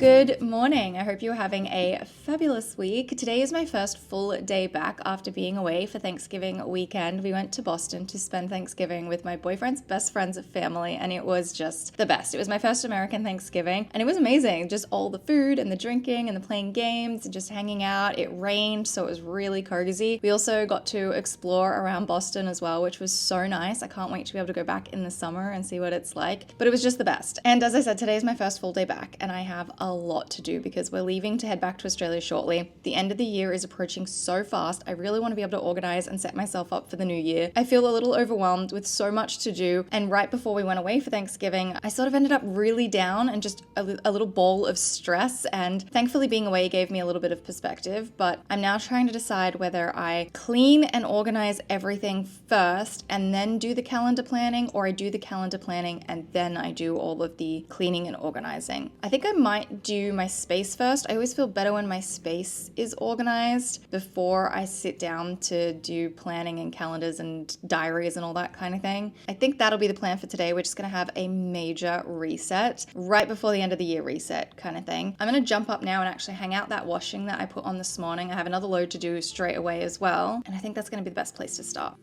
Good morning. I hope you're having a fabulous week. Today is my first full day back after being away for Thanksgiving weekend. We went to Boston to spend Thanksgiving with my boyfriend's best friend's family, and it was just the best. It was my first American Thanksgiving, and it was amazing. Just all the food and the drinking and the playing games and just hanging out. It rained, so it was really cozy. We also got to explore around Boston as well, which was so nice. I can't wait to be able to go back in the summer and see what it's like. But it was just the best. And as I said, today is my first full day back, and I have a lot to do because we're leaving to head back to Australia shortly. The end of the year is approaching so fast. I really want to be able to organize and set myself up for the new year. I feel a little overwhelmed with so much to do, and right before we went away for Thanksgiving, I sort of ended up really down and just a little ball of stress, and thankfully being away gave me a little bit of perspective. But I'm now trying to decide whether I clean and organize everything first and then do the calendar planning, or I do the calendar planning and then I do all of the cleaning and organizing. I think I might do my space first. I always feel better when my space is organized before I sit down to do planning and calendars and diaries and all that kind of thing. I think that'll be the plan for today. We're just going to have a major reset right before the end of the year reset kind of thing. I'm going to jump up now and actually hang out that washing that I put on this morning. I have another load to do straight away as well, and I think that's going to be the best place to start.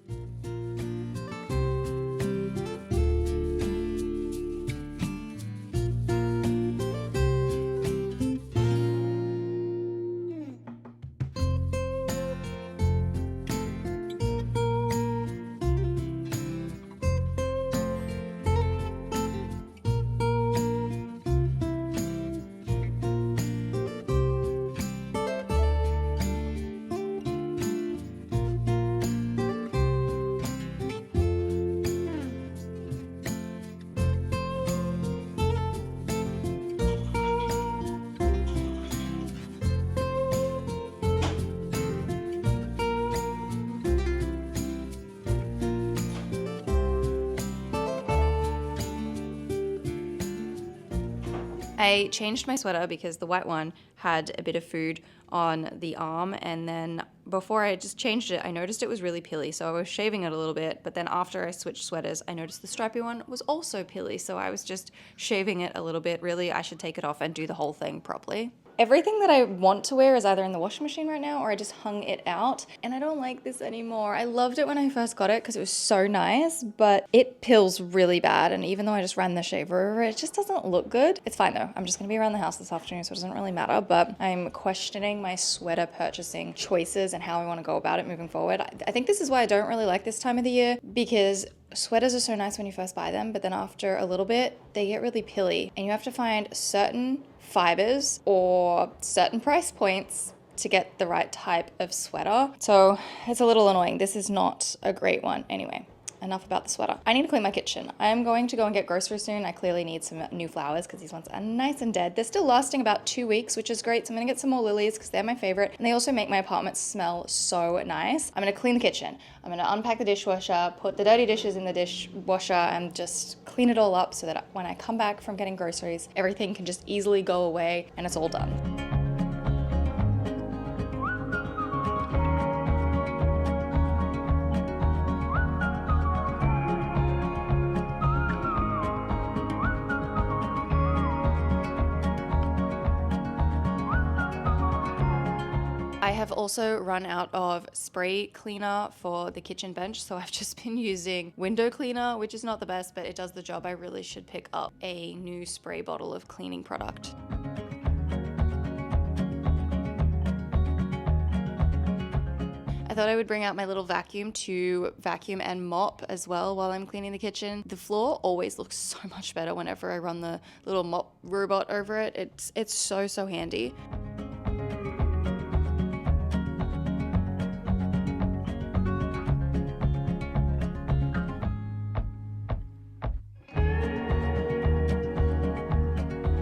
I changed my sweater because the white one had a bit of food on the arm, and then before I just changed it, I noticed it was really pilly, so I was shaving it a little bit, but then after I switched sweaters, I noticed the stripy one was also pilly, so I was just shaving it a little bit. Really, I should take it off and do the whole thing properly. Everything that I want to wear is either in the washing machine right now or I just hung it out, and I don't like this anymore. I loved it when I first got it because it was so nice, but it pills really bad, and even though I just ran the shaver over it, it just doesn't look good. It's fine though. I'm just gonna be around the house this afternoon, so it doesn't really matter, but I'm questioning my sweater purchasing choices and how I want to go about it moving forward. I think this is why I don't really like this time of the year, because sweaters are so nice when you first buy them, but then after a little bit, they get really pilly, and you have to find certain fibers or certain price points to get the right type of sweater. So it's a little annoying. This is not a great one. Anyway, enough about the sweater. I need to clean my kitchen. I am going to go and get groceries soon. I clearly need some new flowers because these ones are nice and dead. They're still lasting about 2 weeks, which is great. So I'm gonna get some more lilies because they're my favorite. And they also make my apartment smell so nice. I'm gonna clean the kitchen. I'm gonna unpack the dishwasher, put the dirty dishes in the dishwasher, and just clean it all up so that when I come back from getting groceries, everything can just easily go away and it's all done. I have also run out of spray cleaner for the kitchen bench, so I've just been using window cleaner, which is not the best, but it does the job. I really should pick up a new spray bottle of cleaning product. I thought I would bring out my little vacuum to vacuum and mop as well while I'm cleaning the kitchen. The floor always looks so much better whenever I run the little mop robot over it. It's so handy.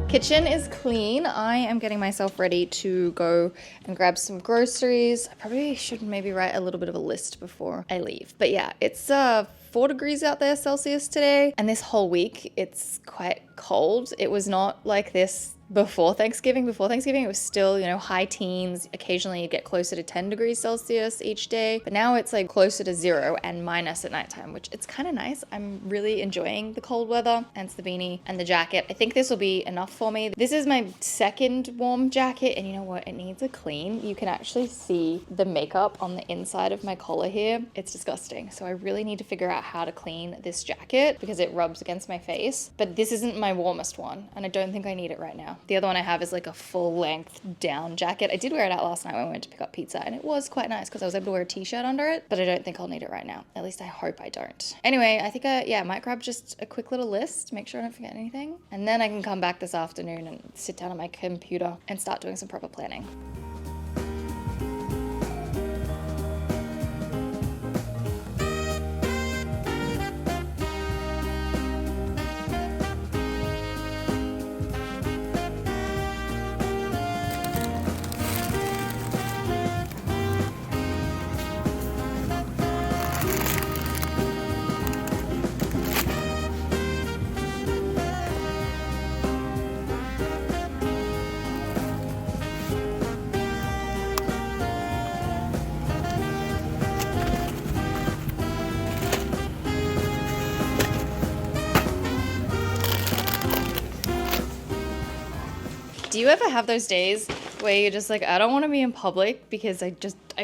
Kitchen is clean. I am getting myself ready to go and grab some groceries. I probably should maybe write a little bit of a list before I leave. But yeah, it's 4 degrees out there Celsius today, and this whole week it's quite cold. It was not like this before Thanksgiving. Before Thanksgiving, it was still, high teens. Occasionally you'd get closer to 10 degrees Celsius each day. But now it's like closer to 0 and minus at nighttime, which it's kind of nice. I'm really enjoying the cold weather, hence the beanie and the jacket. I think this will be enough for me. This is my second warm jacket, and you know what? It needs a clean. You can actually see the makeup on the inside of my collar here. It's disgusting. So I really need to figure out how to clean this jacket because it rubs against my face. But this isn't my warmest one, and I don't think I need it right now. The other one I have is like a full length down jacket. I did wear it out last night when we went to pick up pizza, and it was quite nice because I was able to wear a t-shirt under it, but I don't think I'll need it right now. At least I hope I don't. Anyway, I think I might grab just a quick little list, make sure I don't forget anything, and then I can come back this afternoon and sit down on my computer and start doing some proper planning. Do you ever have those days where you're just like, I don't want to be in public because I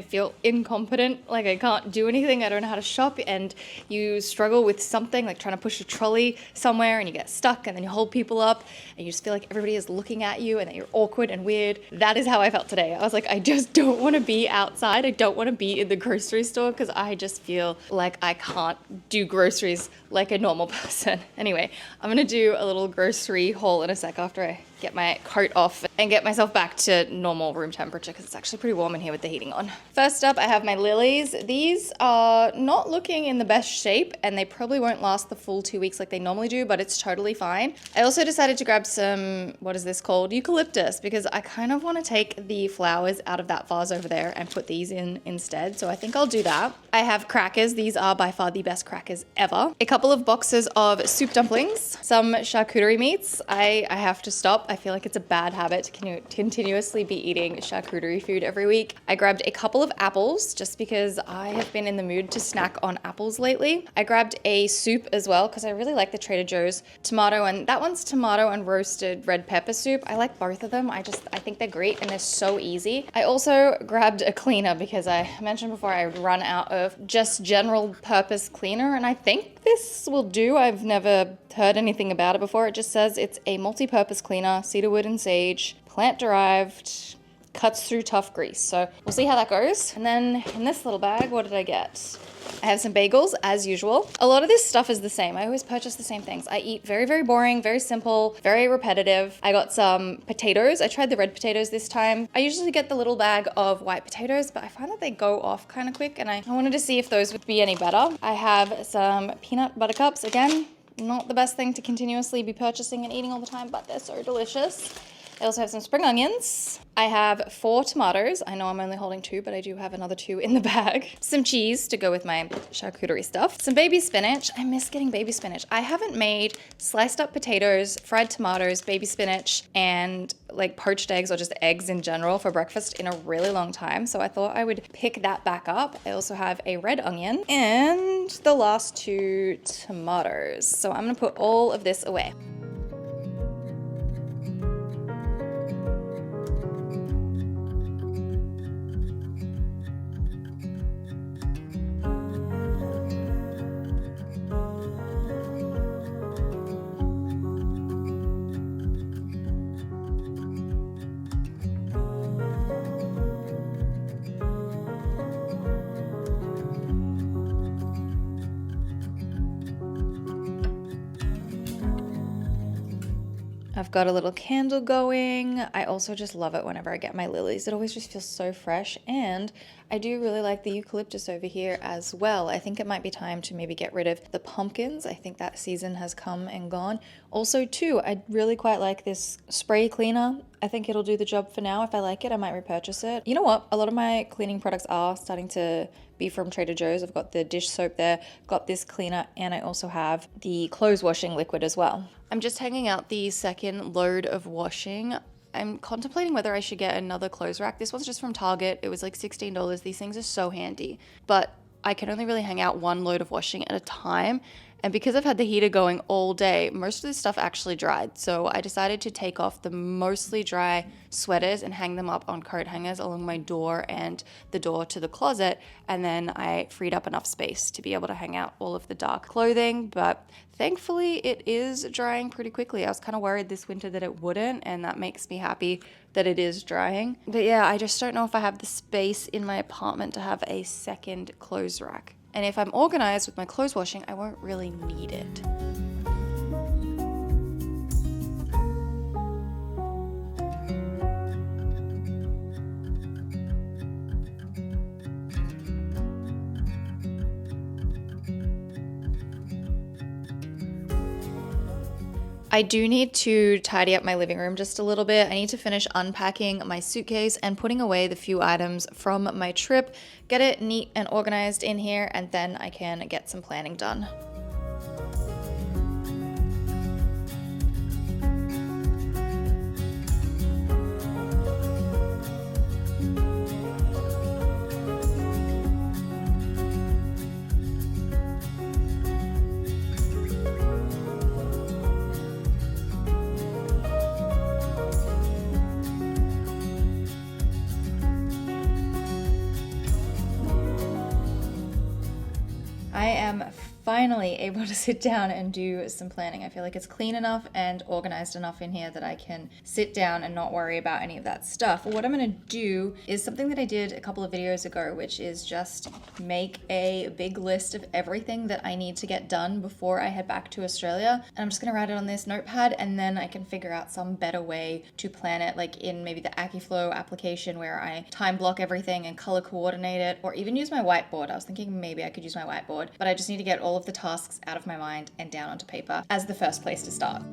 feel incompetent, like I can't do anything, I don't know how to shop, and you struggle with something like trying to push a trolley somewhere and you get stuck and then you hold people up and you just feel like everybody is looking at you and that you're awkward and weird? That is how I felt today. I was like, I just don't want to be outside. I don't want to be in the grocery store because I just feel like I can't do groceries like a normal person. Anyway, I'm going to do a little grocery haul in a sec after I get my coat off and get myself back to normal room temperature because it's actually pretty warm in here with the heating on. First up, I have my lilies. These are not looking in the best shape and they probably won't last the full 2 weeks like they normally do, but it's totally fine. I also decided to grab some, what is this called? Eucalyptus, because I kind of want to take the flowers out of that vase over there and put these in instead. So I think I'll do that. I have crackers. These are by far the best crackers ever. A couple of boxes of soup dumplings, some charcuterie meats. I have to stop. I feel like it's a bad habit to continuously be eating charcuterie food every week. I grabbed a couple of apples just because I have been in the mood to snack on apples lately. I grabbed a soup as well because I really like the Trader Joe's tomato, and that one's tomato and roasted red pepper soup. I like both of them. I think they're great and they're so easy. I also grabbed a cleaner because I mentioned before I run out of just general purpose cleaner, and I think this will do. I've never heard anything about it before. It just says it's a multi-purpose cleaner, cedarwood and sage, plant-derived, cuts through tough grease. So we'll see how that goes. And then in this little bag, what did I get? I have some bagels as usual. A lot of this stuff is the same. I always purchase the same things. I eat very, very boring, very simple, very repetitive. I got some potatoes. I tried the red potatoes this time. I usually get the little bag of white potatoes, but I find that they go off kind of quick and I wanted to see if those would be any better. I have some peanut butter cups. Again, not the best thing to continuously be purchasing and eating all the time, but they're so delicious. I also have some spring onions. I have 4 tomatoes. I know I'm only holding 2, but I do have another 2 in the bag. Some cheese to go with my charcuterie stuff. Some baby spinach. I miss getting baby spinach. I haven't made sliced up potatoes, fried tomatoes, baby spinach, and like poached eggs or just eggs in general for breakfast in a really long time. So I thought I would pick that back up. I also have a red onion and the last 2 tomatoes. So I'm gonna put all of this away. I've got a little candle going. I also just love it whenever I get my lilies. It always just feels so fresh, and I do really like the eucalyptus over here as well. I think it might be time to maybe get rid of the pumpkins. I think that season has come and gone. Also too, I really quite like this spray cleaner. I think it'll do the job for now. If I like it, I might repurchase it. You know what? A lot of my cleaning products are starting to be from Trader Joe's. I've got the dish soap there, got this cleaner, and I also have the clothes washing liquid as well. I'm just hanging out the second load of washing. I'm contemplating whether I should get another clothes rack. This one's just from Target. It was like $16. These things are so handy, but I can only really hang out one load of washing at a time. And because I've had the heater going all day, most of this stuff actually dried. So I decided to take off the mostly dry sweaters and hang them up on coat hangers along my door and the door to the closet. And then I freed up enough space to be able to hang out all of the dark clothing. But thankfully, it is drying pretty quickly. I was kind of worried this winter that it wouldn't, and that makes me happy that it is drying. But yeah, I just don't know if I have the space in my apartment to have a second clothes rack. And if I'm organized with my clothes washing, I won't really need it. I do need to tidy up my living room just a little bit. I need to finish unpacking my suitcase and putting away the few items from my trip, get it neat and organized in here, and then I can get some planning done. I am finally able to sit down and do some planning. I feel like it's clean enough and organized enough in here that I can sit down and not worry about any of that stuff. What I'm going to do is something that I did a couple of videos ago, which is just make a big list of everything that I need to get done before I head back to Australia. And I'm just going to write it on this notepad, and then I can figure out some better way to plan it, like in maybe the AccuFlow application where I time block everything and color coordinate it, or even use my whiteboard. I was thinking maybe I could use my whiteboard, but I just need to get all of the tasks out of my mind and down onto paper as the first place to start.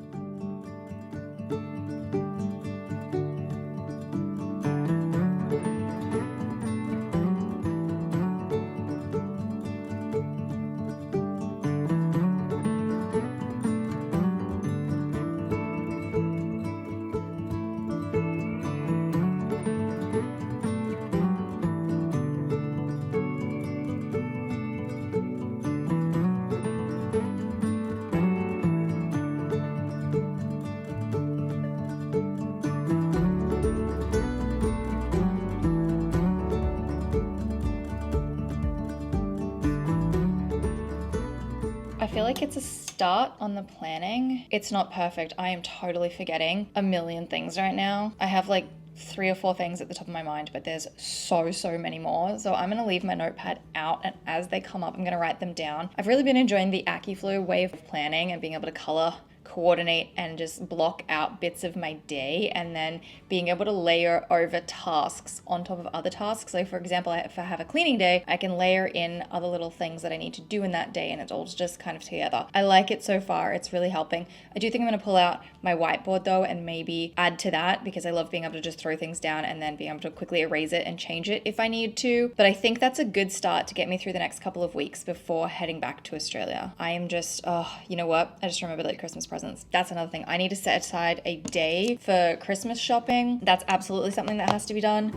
I feel like it's a start on the planning. It's not perfect. I am totally forgetting a million things right now. I have like 3 or 4 things at the top of my mind, but there's so many more. So I'm going to leave my notepad out, and as they come up, I'm going to write them down. I've really been enjoying the AccuFlow way of planning and being able to color coordinate and just block out bits of my day, and then being able to layer over tasks on top of other tasks. So for example, if I have a cleaning day, I can layer in other little things that I need to do in that day, and it's all just kind of together. I like it so far. It's really helping. I do think I'm going to pull out my whiteboard though and maybe add to that, because I love being able to just throw things down and then being able to quickly erase it and change it if I need to. But I think that's a good start to get me through the next couple of weeks before heading back to Australia. I am just, you know what? I just remembered, like, Christmas presents. That's another thing. I need to set aside a day for Christmas shopping. That's absolutely something that has to be done.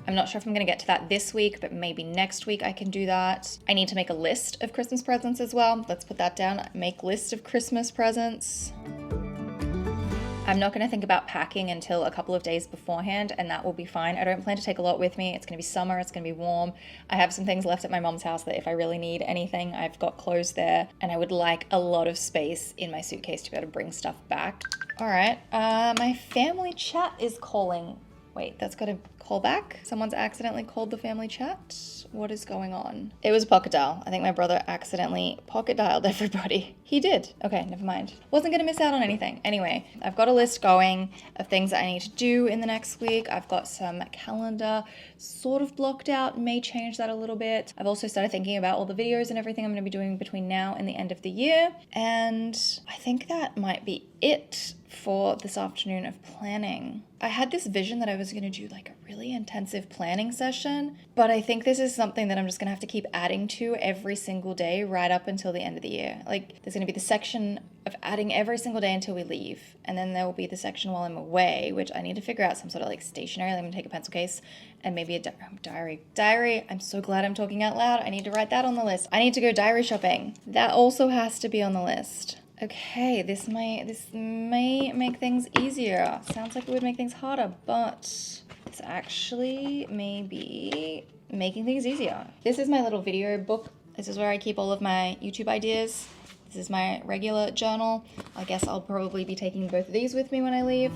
I'm not sure if I'm going to get to that this week, but maybe next week I can do that. I need to make a list of Christmas presents as well. Let's put that down. Make list of Christmas presents. I'm not going to think about packing until a couple of days beforehand, and that will be fine. I don't plan to take a lot with me. It's going to be summer. It's going to be warm. I have some things left at my mom's house that if I really need anything, I've got clothes there, and I would like a lot of space in my suitcase to be able to bring stuff back. All right. My family chat is calling. Wait, that's got to call back? Someone's accidentally called the family chat? What is going on? It was pocket dial. I think my brother accidentally pocket dialed everybody. He did. Okay, never mind. Wasn't gonna miss out on anything. Anyway, I've got a list going of things that I need to do in the next week. I've got some calendar sort of blocked out, may change that a little bit. I've also started thinking about all the videos and everything I'm gonna be doing between now and the end of the year. And I think that might be it for this afternoon of planning. I had this vision that I was gonna do like a really intensive planning session, but I think this is something that I'm just gonna have to keep adding to every single day right up until the end of the year. Like, there's gonna be the section of adding every single day until we leave, and then there will be the section while I'm away, which I need to figure out some sort of like stationery. I'm gonna take a pencil case and maybe a diary. I'm so glad I'm talking out loud. I need to write that on the list. I need to go diary shopping. That also has to be on the list. Okay, this may make things easier. Sounds like it would make things harder, but it's actually maybe making things easier. This is my little video book. This is where I keep all of my YouTube ideas. This is my regular journal. I guess I'll probably be taking both of these with me when I leave.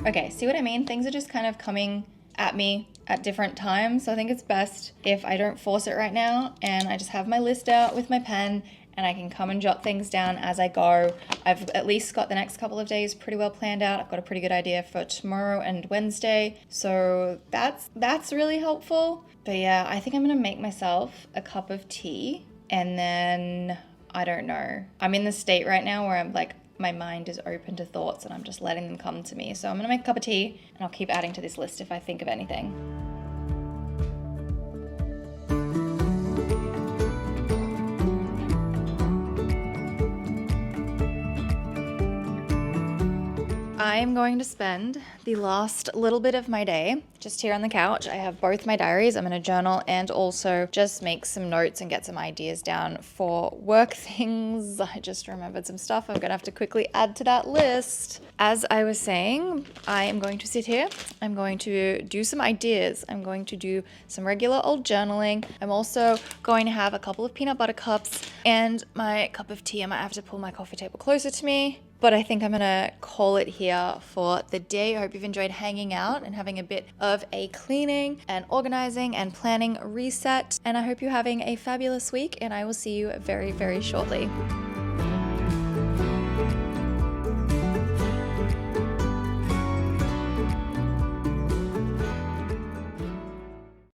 Okay, see what I mean? Things are just kind of coming at me at different times. So I think it's best if I don't force it right now and I just have my list out with my pen and I can come and jot things down as I go. I've at least got the next couple of days pretty well planned out. I've got a pretty good idea for tomorrow and Wednesday. So that's really helpful. But yeah, I think I'm gonna make myself a cup of tea and then, I don't know. I'm in the state right now where I'm like, my mind is open to thoughts and I'm just letting them come to me. So I'm gonna make a cup of tea and I'll keep adding to this list if I think of anything. I am going to spend the last little bit of my day just here on the couch. I have both my diaries. I'm going to journal and also just make some notes and get some ideas down for work things. I just remembered some stuff I'm going to have to quickly add to that list. As I was saying, I am going to sit here. I'm going to do some ideas. I'm going to do some regular old journaling. I'm also going to have a couple of peanut butter cups and my cup of tea. I might have to pull my coffee table closer to me. But I think I'm gonna call it here for the day. I hope you've enjoyed hanging out and having a bit of a cleaning and organizing and planning reset. And I hope you're having a fabulous week and I will see you very, very shortly.